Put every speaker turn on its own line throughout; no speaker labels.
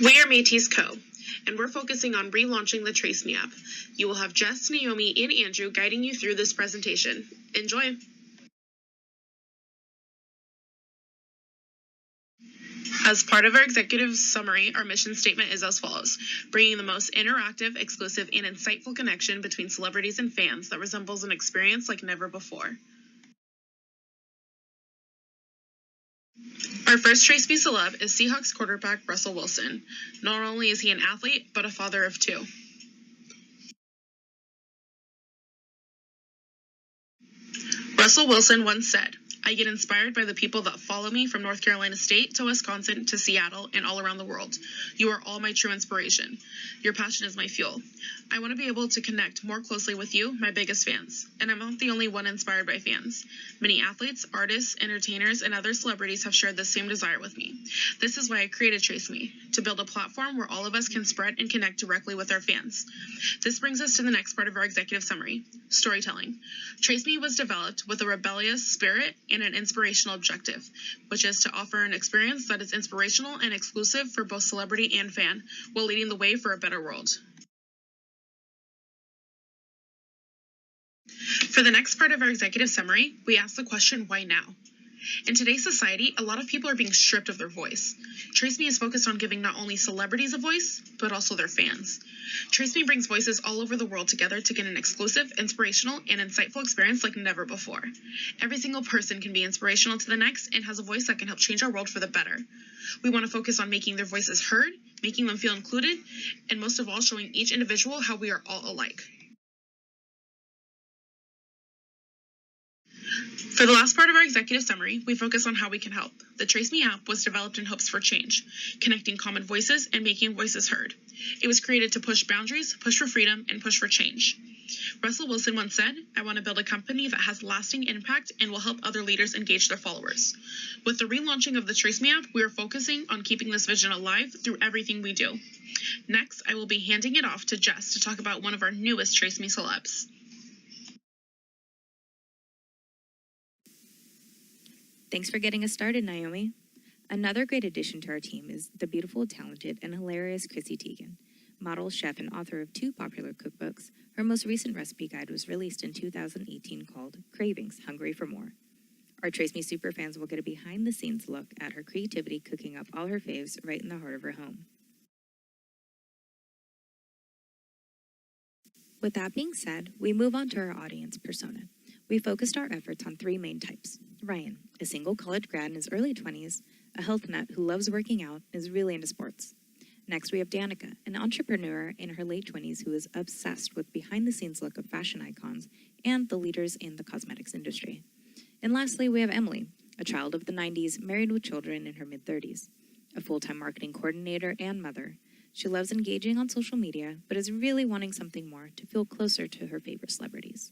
We are Métis Co., and we're focusing on relaunching the TraceMe app. You will have Jess, Naomi, and Andrew guiding you through this presentation. Enjoy! As part of our executive summary, our mission statement is as follows: bringing the most interactive, exclusive, and insightful connection between celebrities and fans that resembles an experience like never before. Our first TraceMe celeb is Seahawks quarterback Russell Wilson. Not only is he an athlete, but a father of two. Russell Wilson once said, "I get inspired by the people that follow me from North Carolina State to Wisconsin to Seattle and all around the world. You are all my true inspiration. Your passion is my fuel. I want to be able to connect more closely with you, my biggest fans. And I'm not the only one inspired by fans. Many athletes, artists, entertainers, and other celebrities have shared the same desire with me. This is why I created TraceMe, to build a platform where all of us can spread and connect directly with our fans." This brings us to the next part of our executive summary: storytelling. TraceMe was developed with a rebellious spirit and an inspirational objective, which is to offer an experience that is inspirational and exclusive for both celebrity and fan, while leading the way for a better world. For the next part of our executive summary, we ask the question, why now? In today's society, a lot of people are being stripped of their voice. TraceMe is focused on giving not only celebrities a voice, but also their fans. TraceMe brings voices all over the world together to get an exclusive, inspirational, and insightful experience like never before. Every single person can be inspirational to the next and has a voice that can help change our world for the better. We want to focus on making their voices heard, making them feel included, and most of all, showing each individual how we are all alike. For the last part of our executive summary, we focus on how we can help. The TraceMe app was developed in hopes for change, connecting common voices and making voices heard. It was created to push boundaries, push for freedom, and push for change. Russell Wilson once said, "I want to build a company that has lasting impact and will help other leaders engage their followers." With the relaunching of the TraceMe app, we are focusing on keeping this vision alive through everything we do. Next, I will be handing it off to Jess to talk about one of our newest TraceMe celebs.
Thanks for getting us started, Naomi. Another great addition to our team is the beautiful, talented, and hilarious Chrissy Teigen. Model, chef, and author of 2 popular cookbooks, her most recent recipe guide was released in 2018 called Cravings, Hungry for More. Our TraceMe superfans will get a behind-the-scenes look at her creativity cooking up all her faves right in the heart of her home. With that being said, we move on to our audience persona. We focused our efforts on 3 main types. Ryan, a single college grad in his early 20s, a health nut who loves working out and is really into sports. Next, we have Danica, an entrepreneur in her late 20s who is obsessed with behind-the-scenes look of fashion icons and the leaders in the cosmetics industry. And lastly, we have Emily, a child of the 90s, married with children in her mid-30s, a full-time marketing coordinator and mother. She loves engaging on social media, but is really wanting something more to feel closer to her favorite celebrities.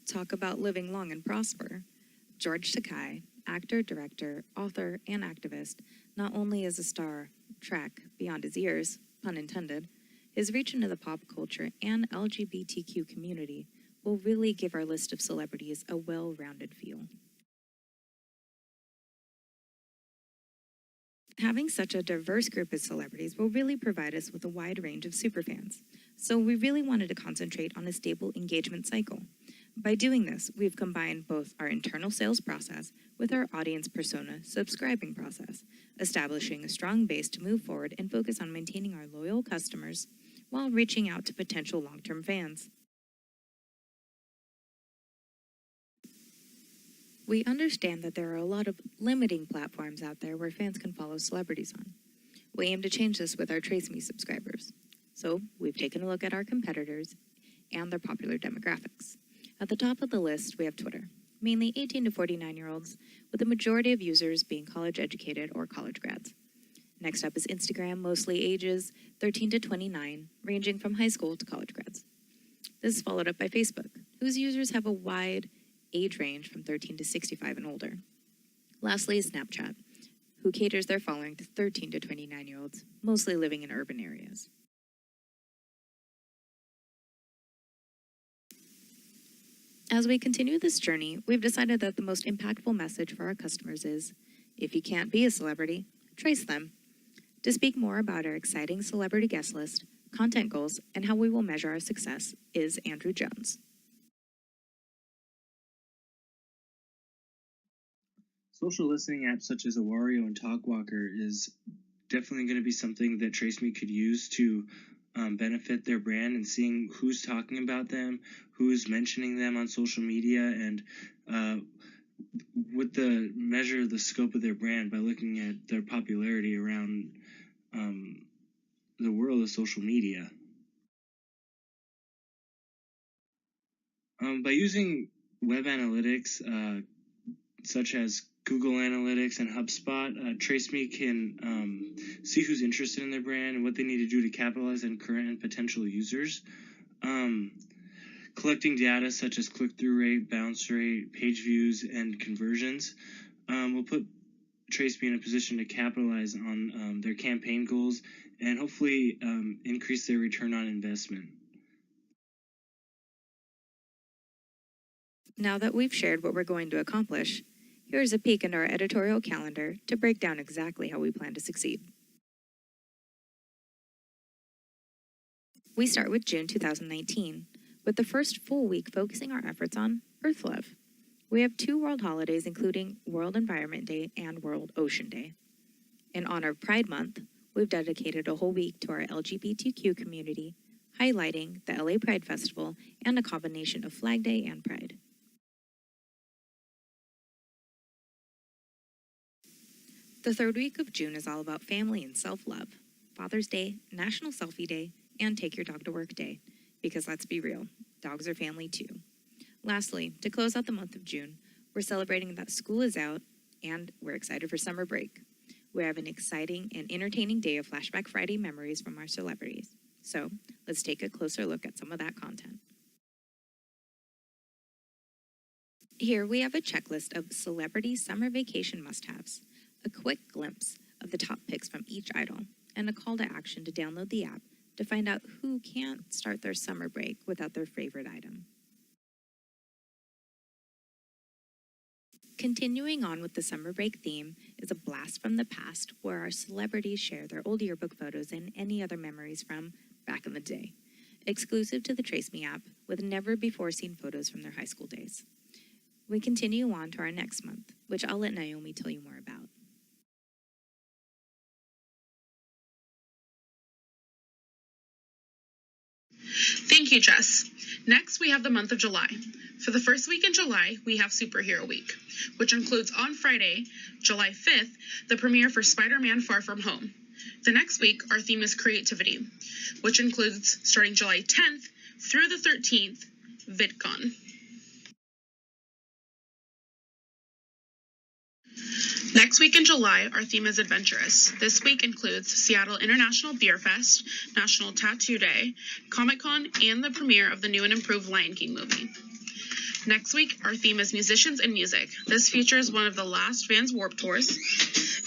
Talk about living long and prosper. George Takei, actor, director, author, and activist, not only is a star Trek beyond his ears, pun intended, his reach into the pop culture and LGBTQ community will really give our list of celebrities a well-rounded feel. Having such a diverse group of celebrities will really provide us with a wide range of superfans, so we really wanted to concentrate on a stable engagement cycle. By doing this, we've combined both our internal sales process with our audience persona subscribing process, establishing a strong base to move forward and focus on maintaining our loyal customers while reaching out to potential long-term fans. We understand that there are a lot of limiting platforms out there where fans can follow celebrities on. We aim to change this with our TraceMe subscribers. So we've taken a look at our competitors and their popular demographics. At the top of the list, we have Twitter, mainly 18 to 49-year-olds, with the majority of users being college-educated or college grads. Next up is Instagram, mostly ages 13 to 29, ranging from high school to college grads. This is followed up by Facebook, whose users have a wide age range from 13 to 65 and older. Lastly is Snapchat, who caters their following to 13 to 29-year-olds, mostly living in urban areas. As we continue this journey, we've decided that the most impactful message for our customers is, if you can't be a celebrity, trace them. To speak more about our exciting celebrity guest list, content goals, and how we will measure our success is Andrew Jones.
Social listening apps such as Awario and Talkwalker is definitely going to be something that TraceMe could use to benefit their brand, and seeing who's talking about them, who's mentioning them on social media, and with the measure the scope of their brand by looking at their popularity around the world of social media. By using web analytics such as Google Analytics and HubSpot, TraceMe can see who's interested in their brand and what they need to do to capitalize on current and potential users. Collecting data such as click-through rate, bounce rate, page views, and conversions will put TraceMe in a position to capitalize on their campaign goals and hopefully increase their return on investment.
Now that we've shared what we're going to accomplish, here's a peek into our editorial calendar to break down exactly how we plan to succeed. We start with June 2019, with the first full week focusing our efforts on Earth Love. We have 2 world holidays, including World Environment Day and World Ocean Day. In honor of Pride Month, we've dedicated a whole week to our LGBTQ community, highlighting the LA Pride Festival and a combination of Flag Day and Pride. The third week of June is all about family and self-love, Father's Day, National Selfie Day, and Take Your Dog to Work Day, because let's be real, dogs are family too. Lastly, to close out the month of June, we're celebrating that school is out and we're excited for summer break. We have an exciting and entertaining day of Flashback Friday memories from our celebrities. So let's take a closer look at some of that content. Here we have a checklist of celebrity summer vacation must-haves, a quick glimpse of the top picks from each idol, and a call to action to download the app to find out who can't start their summer break without their favorite item. Continuing on with the summer break theme is a blast from the past where our celebrities share their old yearbook photos and any other memories from back in the day, exclusive to the TraceMe app with never-before-seen photos from their high school days. We continue on to our next month, which I'll let Naomi tell you more about.
Thank you, Jess. Next, we have the month of July. For the first week in July, we have Superhero Week, which includes on Friday, July 5th, the premiere for Spider-Man Far From Home. The next week, our theme is Creativity, which includes, starting July 10th through the 13th, VidCon. Next week in July, our theme is Adventurous. This week includes Seattle International Beer Fest, National Tattoo Day, Comic-Con, and the premiere of the new and improved Lion King movie. Next week, our theme is Musicians and Music. This features one of the last Vans Warped Tours.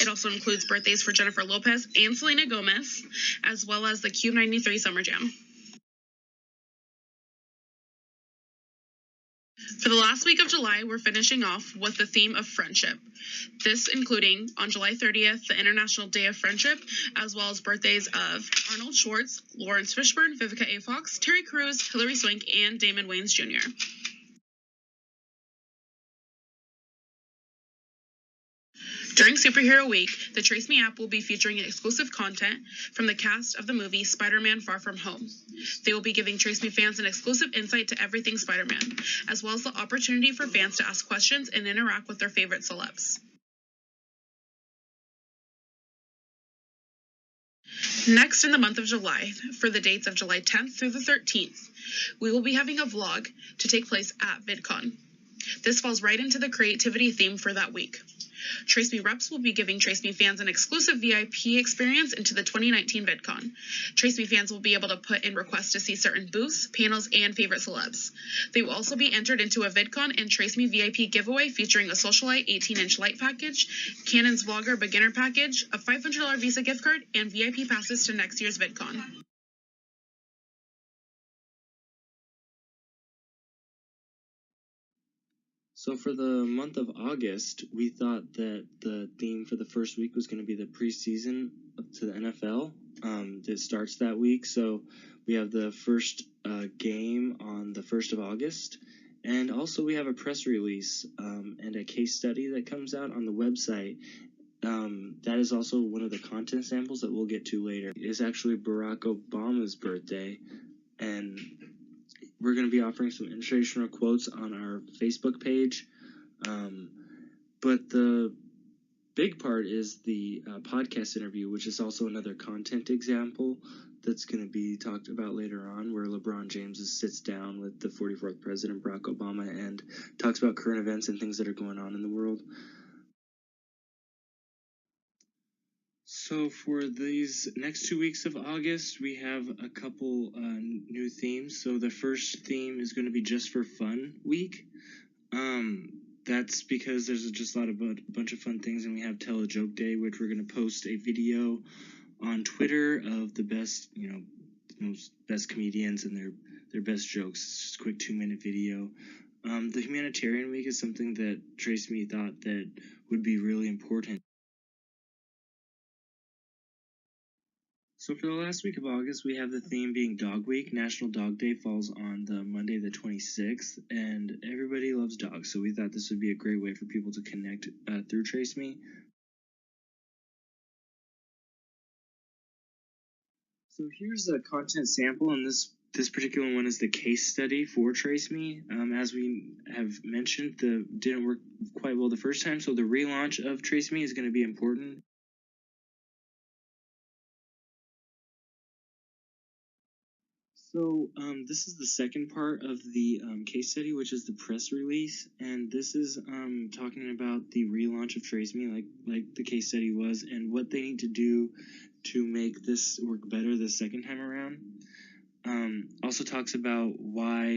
It also includes birthdays for Jennifer Lopez and Selena Gomez, as well as the Cube 93 Summer Jam. For the last week of July, we're finishing off with the theme of friendship. This including, on July 30th, the International Day of Friendship, as well as birthdays of Arnold Schwartz, Lawrence Fishburne, Vivica A. Fox, Terry Crews, Hilary Swank, and Damon Wayans Jr. During Superhero Week, the TraceMe app will be featuring exclusive content from the cast of the movie Spider-Man Far From Home. They will be giving TraceMe fans an exclusive insight to everything Spider-Man, as well as the opportunity for fans to ask questions and interact with their favorite celebs. Next, in the month of July, for the dates of July 10th through the 13th, we will be having a vlog to take place at VidCon. This falls right into the creativity theme for that week. TraceMe reps will be giving TraceMe fans an exclusive VIP experience into the 2019 VidCon. TraceMe fans will be able to put in requests to see certain booths, panels, and favorite celebs. They will also be entered into a VidCon and TraceMe VIP giveaway featuring a Socialite 18-inch light package, Canon's Vlogger beginner package, a $500 Visa gift card, and VIP passes to next year's VidCon.
So for the month of August, we thought that the theme for the first week was going to be the preseason to the NFL. That starts that week. So we have the first game on the 1st of August. And also we have a press release and a case study that comes out on the website. That is also one of the content samples that we'll get to later. It is actually Barack Obama's birthday. And we're going to be offering some inspirational quotes on our Facebook page. But the big part is the podcast interview, which is also another content example that's going to be talked about later on, where LeBron James sits down with the 44th President, Barack Obama, and talks about current events and things that are going on in the world. So for these next 2 weeks of August, we have a couple new themes. So the first theme is going to be Just for Fun Week. That's because there's just a lot of bunch of fun things, and we have Tell a Joke Day, which we're going to post a video on Twitter of the best, best comedians and their best jokes. It's just a quick 2-minute video. The Humanitarian Week is something that TraceMe thought that would be really important. So for the last week of August, we have the theme being Dog Week. National Dog Day falls on the Monday the 26th, and everybody loves dogs, so we thought this would be a great way for people to connect through TraceMe. So here's a content sample, and this particular one is the case study for TraceMe. As we have mentioned, didn't work quite well the first time, so the relaunch of TraceMe is going to be important. So this is the second part of the case study, which is the press release, and this is talking about the relaunch of TraceMe, like the case study was, and what they need to do to make this work better the second time around. Also talks about what's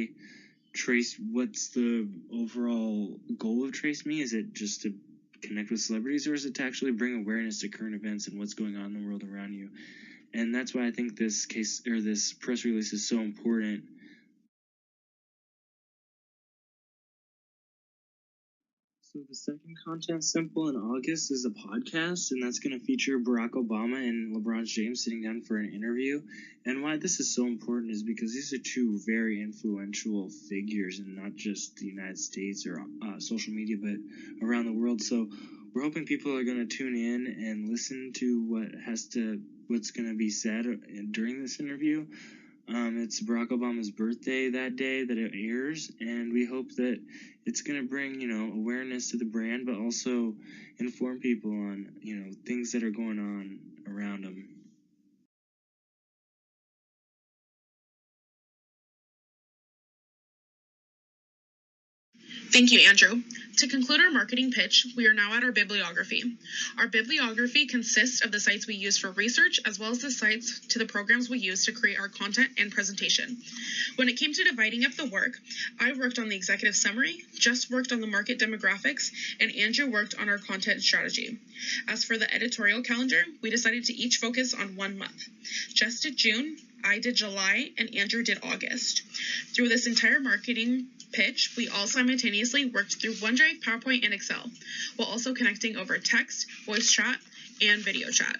the overall goal of TraceMe? Is it just to connect with celebrities, or is it to actually bring awareness to current events and what's going on in the world around you? And that's why I think this press release is so important. So the second content sample in August is a podcast, and that's going to feature Barack Obama and LeBron James sitting down for an interview. And why this is so important is because these are two very influential figures in not just the United States or social media, but around the world. So we're hoping people are going to tune in and listen to what's going to be said during this interview. It's Barack Obama's birthday that day that it airs, and we hope that it's going to bring, awareness to the brand, but also inform people on, things that are going on around them.
Thank you, Andrew. To conclude our marketing pitch, we are now at our bibliography. Our bibliography consists of the sites we use for research, as well as the sites to the programs we use to create our content and presentation. When it came to dividing up the work, I worked on the executive summary, Just worked on the market demographics, and Andrew worked on our content strategy. As for the editorial calendar, we decided to each focus on 1 month. Jess did June, I did July, and Andrew did August. Through this entire marketing pitch, we all simultaneously worked through OneDrive, PowerPoint, and Excel, while also connecting over text, voice chat, and video chat.